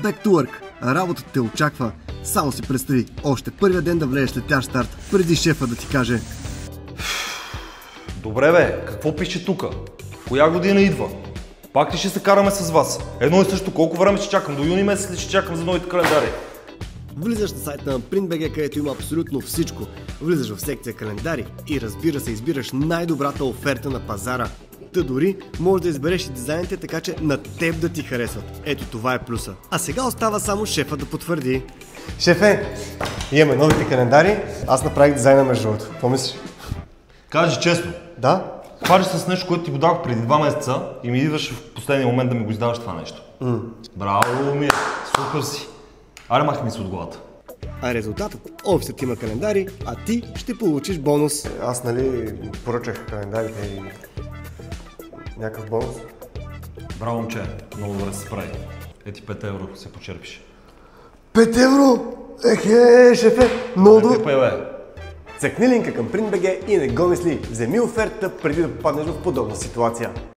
Back to work. Работата те очаква. Само си представи, още първия ден да влезеш летящ старт, преди шефа да ти каже: добре бе, какво пише тука? Коя година идва? Пак ли ще се караме с вас? Едно и също, колко време ще чакам? До юни месец ли ще чакам за новите календари? Влизаш на сайта на Print.bg, където има абсолютно всичко. Влизаш в секция календари и разбира се, избираш най-добрата оферта на пазара. Та дори можеш да избереш и дизайните, така че на теб да ти харесват. Ето това е плюса. А сега остава само шефа да потвърди. Шефе, имаме новите календари. Аз направих дизайна между другото. Какво мислиш? Кажи честно. Да? Хванеш с нещо, което ти го дадох преди 2 месеца и ми идваш в последния момент да ми го издаваш това нещо. Браво ми, супер си. Аре, махни се от главата. А резултатът? Офисът има календари, а ти ще получиш бонус. Аз нали поръчах календарите и някакъв бонус. Браво, момче, много добре се справи. Ети 5 евро се почерпиш. 5 евро? Ехе, шефе, много добре. Цъкни линка към Print.bg и не го мисли. Вземи офертата преди да попаднеш в подобна ситуация.